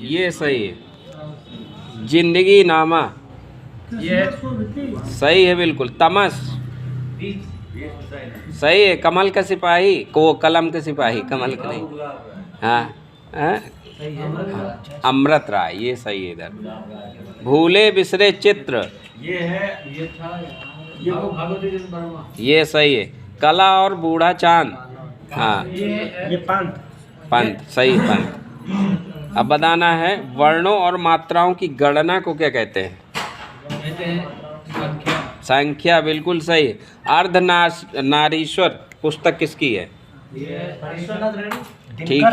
ये सही है। जिंदगी नामा, ये सही है बिल्कुल। तमस, सही है। कमल का सिपाही को, कलम के सिपाही, कमल का नहीं। हाँ, हाँ? अमृत राय, ये सही है इधर। भूले बिसरे चित्र, ये है, ये था, ये भगवती वर्मा। ये सही है। कला और बूढ़ा चांद, हाँ ये पंत। पंत, सही पंत। अब बताना है वर्णों और मात्राओं की गणना को क्या कहते हैं? संख्या। संख्या, बिल्कुल सही। अर्धनारीश्वर पुस्तक किसकी है? ठीक,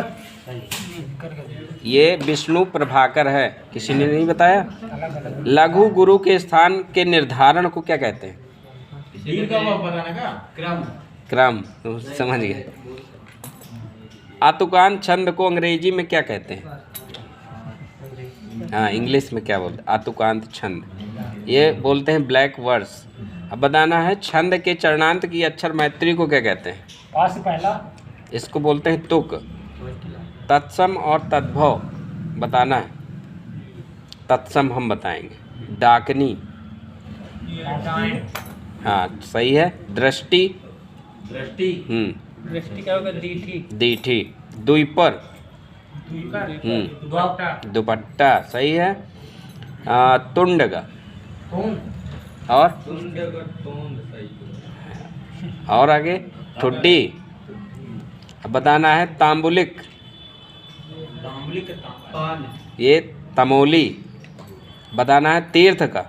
ये विष्णु प्रभाकर है। किसी ने नहीं बताया। लघु गुरु के स्थान के निर्धारण को क्या कहते हैं? क्रम, समझ गए। आतुकांत छंद को अंग्रेजी में क्या कहते हैं? हाँ, इंग्लिश में क्या बोलते हैं? आतुकांत छंद, ये बोलते हैं ब्लैक वर्स। अब बताना है छंद के चरणांत की अक्षर मैत्री को क्या कहते हैं? पहला, इसको बोलते हैं तुक। तत्सम और तद्भव बताना है। तत्सम हम बताएंगे। डाकनी, हाँ सही है। दृष्टि, दृष्टि क्या होगा? दीठी। दीठी। द्विपर, दुपट्टा, सही है। तुंडगा, और आगे ठुड्डी। अब बताना है तांबुलिक, ये तमोली। बताना है तीर्थ का,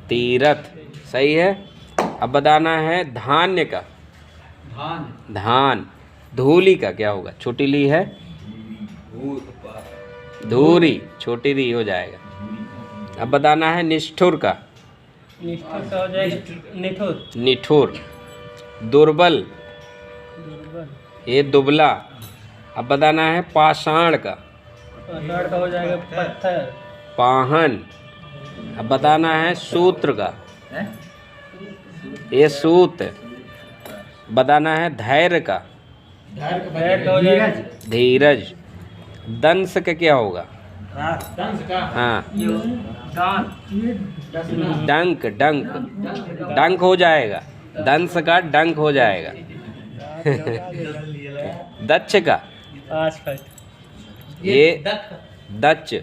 तीरथ, सही है। अब बताना है धान्य का, धान। धूली का क्या होगा? छोटी ली है, धूरी, छोटी री हो जाएगा। अब बताना है निष्ठुर का, निष्ठुर का हो जाएगा निठुर। निठुर। दुर्बल, ये दुबला। अब बताना है पाषाण का, पाषाण का हो जाएगा पत्थर। पाहन। अब बताना है सूत्र का, ये सूत। बताना है धैर्य का, धैर्य का हो जाएगा धीरज। दंश का क्या होगा? हाँ, डंक, डंक, डंक हो जाएगा। दंश का डंक हो जाएगा। दक्ष का, ये दक्ष,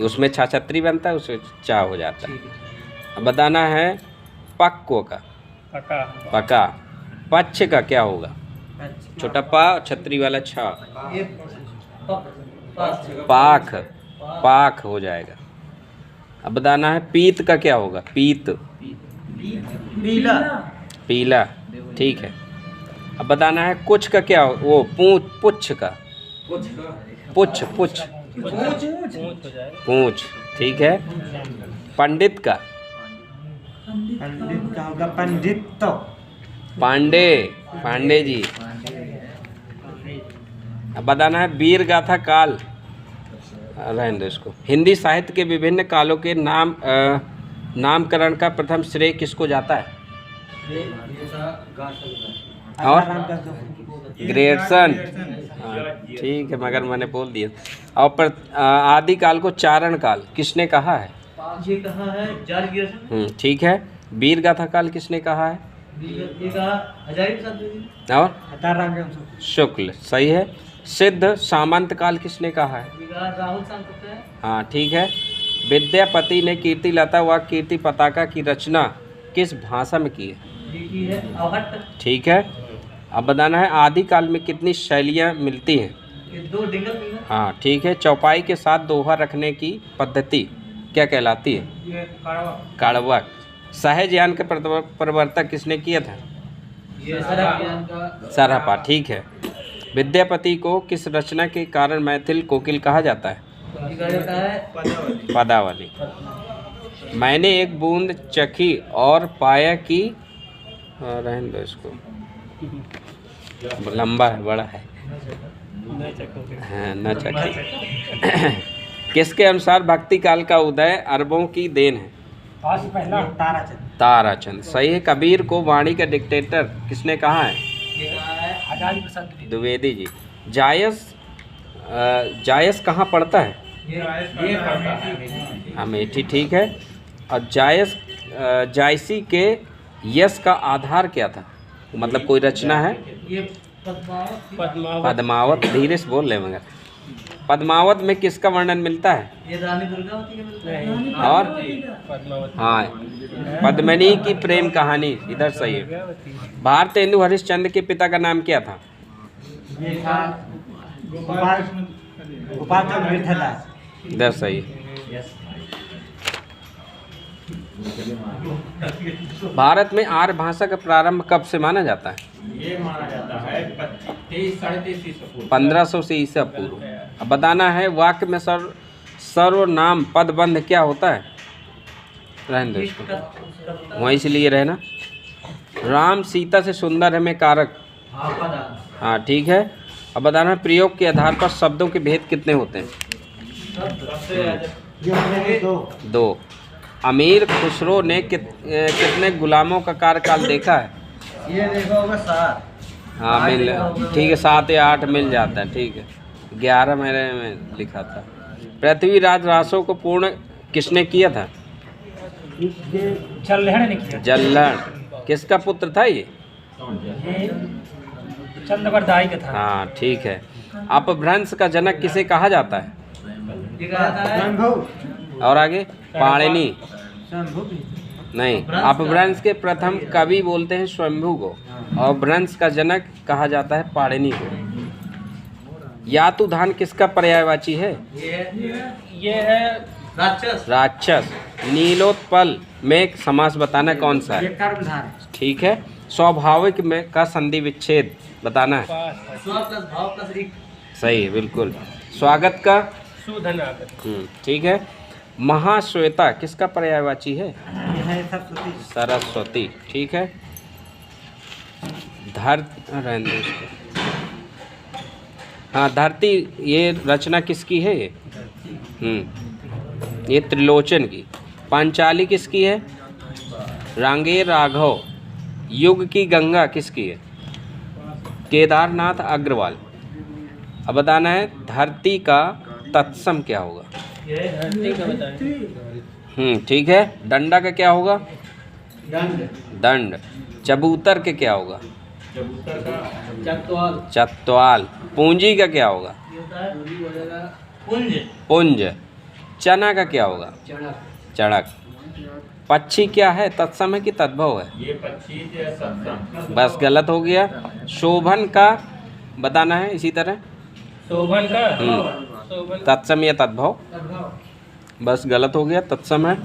उसमें छाछत्री बनता है, उसमें चा हो जाता है। अब बताना है पक्व का, पका। पक्ष का क्या होगा? छोटा पा, छतरी वाला छा। पाख, पाख हो जाएगा। अब बताना है पीत का क्या होगा? पीत, पीला, पीला, ठीक है। अब बताना है कुछ का क्या होगा? वो पुच्छ का, पुच्छ, पुच्छ, पूंछ, ठीक है। पंडित का, पंडित का होगा पंडित। पांडे, पांडे जी। अब बताना है वीर गाथा काल, रहने दो इसको। हिंदी साहित्य के विभिन्न कालों के नामकरण का प्रथम श्रेय किसको जाता है? और ग्रेडसन, ठीक है, मगर मैंने बोल दिया। और आदिकाल को चारण काल किसने कहा है? ये कहा है जॉर्ज ग्रेडसन। ठीक है। वीर गाथा काल किसने कहा है? ये कहा हजारी प्रसाद और शुक्ल, सही है। सिद्ध सामंत काल किसने कहा है? राहुल सांकृत्य है। हाँ, ठीक है। विद्यापति ने कीर्ति लता व कीर्ति पताका की रचना किस भाषा में की है? ठीक है। अब बताना है आदिकाल में कितनी शैलियाँ मिलती हैं? 2 डिंगल। हाँ, ठीक है। चौपाई के साथ दोहा रखने की पद्धति क्या कहलाती है? ये काड़वा। सहजयान के प्रवर्तक किसने किया था? ये सरहपा, ठीक है। विद्यापति को किस रचना के कारण मैथिल कोकिल कहा जाता है? पदावली। मैंने एक बूंद चखी और पाया कि, रहने दो इसको, लंबा है, बड़ा है। हाँ, न चखी। किसके अनुसार भक्ति काल का उदय अरबों की देन है? ताराचंद, सही है। कबीर को वाणी का डिक्टेटर किसने कहा है? द्विवेदी जी। जायस जायस कहाँ पड़ता है? ये पड़ता है। अमेठी, ठीक है। और जायसी के यश का आधार क्या था? मतलब कोई रचना है? ये पद्मावत। पद्मावत, धीरे से बोल रहे मगर। पद्मावत में किसका वर्णन मिलता है? ये रानी दुर्गावती का मिलता है। और पद्मावत। हाँ, पद्मिनी की प्रेम कहानी, इधर सही है। भारतेंदु हरिश्चंद्र के पिता का नाम क्या था? ये था गोपाल चंद्र विठलदास। इधर सही है। भारत में आर्य भाषा का प्रारंभ कब से माना जाता है? ये माना जाता है 23-23 ईसा पूर्व। 1500 से ईसा पूर्व। अब बताना है वाक्य में सर्वनाम पदबंध क्या होता है? रहने दो इसको, वहीं से लिए रहना। राम सीता से सुंदर है में कारक। हाँ ठीक है। अब बताना है प्रयोग के आधार पर शब्दों के भेद कितने होते हैं? दो। अमीर खुसरो ने कितने गुलामों का कार्यकाल देखा है? ये देखो होगा 7। हाँ मिल, ठीक है, 7 या 8 मिल जाता है, ठीक है। 11 मेरे में लिखा था। पृथ्वीराज रासो को पूर्ण किसने किया था? जल्लड़ ने किया। जल्लड़ किसका पुत्र था ये? चंद्रवरदाई का था। हाँ ठीक है। अपभ्रंश का जनक किसे कहा जाता है? और आगे? पाणिनि नहीं, अपभ्रंश के प्रथम कवि बोलते हैं स्वयंभू को, और भ्रंश का जनक कहा जाता है पाणिनि को। यातुधान किसका पर्यायवाची है? ये है राक्षस। राक्षस। नीलोत्पल में एक समास बताना कौन सा है? कर्मधार। ठीक है। स्वाभाविक में का संधि विच्छेद बताना है। स्व प्लस भाव प्लस एक। सही है, बिल्कुल। स्वागत का सुधनागत। ठीक है। महाश्वेता किसका पर्यायवाची है? सरस्वती। सरस्वती, ठीक है। रहने दो इसको। हाँ, धरती ये रचना किसकी है ये? ये त्रिलोचन की। पांचाली किसकी है? रांगेर राघव। युग की गंगा किसकी है? केदारनाथ अग्रवाल। अब बताना है धरती का तत्सम क्या होगा? ठीक है। डंडा का क्या होगा? दंड। चबूतर के क्या होगा? चत्वाल। पूंजी का क्या होगा? पुंज। चना का क्या होगा? चढ़क। पक्षी क्या है? तत्सम है कि तद्भव है? ये पक्षी बस गलत हो गया। शोभन का बताना है इसी तरह। शोभन का तत्सम या तद्भव? बस गलत हो गया, तत्सम है।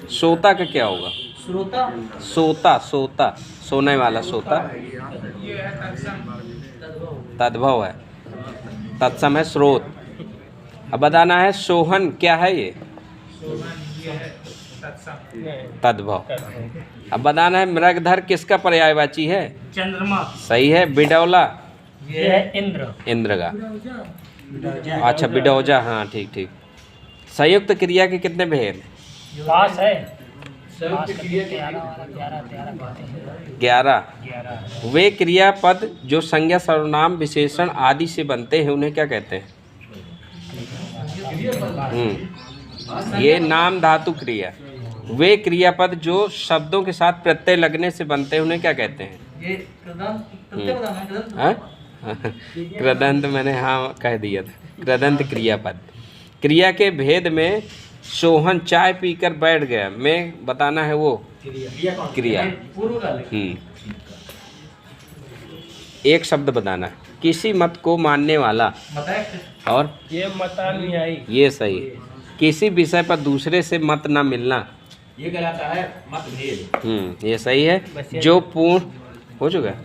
सोता का क्या होगा? सोता। सोता सोने वाला सोता तद्भव है। तत्सम है स्रोत। अब बताना है सोहन क्या है ये? तद्भव। अब बताना है मृगधर किसका पर्यायवाची है? चंद्रमा। सही है। बिडौला ये है इंद्र। इंद्र का। अच्छा, बिडौजा। हाँ ठीक ठीक। संयुक्त क्रिया के कितने भेद? पास है। 11। वे क्रियापद जो संज्ञा सर्वनाम विशेषण आदि से बनते हैं उन्हें क्या कहते हैं? ये नाम धातु क्रिया। वे क्रियापद जो शब्दों के साथ प्रत्यय लगने से बनते हैं उन्हें क्या कहते हैं? ये कृदंत मैंने हाँ कह दिया था। कृदंत क्रियापद। क्रिया के भेद में सोहन चाय पीकर बैठ गया में बताना है वो क्रिया। एक शब्द बताना है। किसी मत को मानने वाला। और ये मतानुयायी। ये सही। किसी विषय पर दूसरे से मत ना मिलना। ये कहलाता है मतभेद। ये सही है। जो पूर्ण हो चुका है।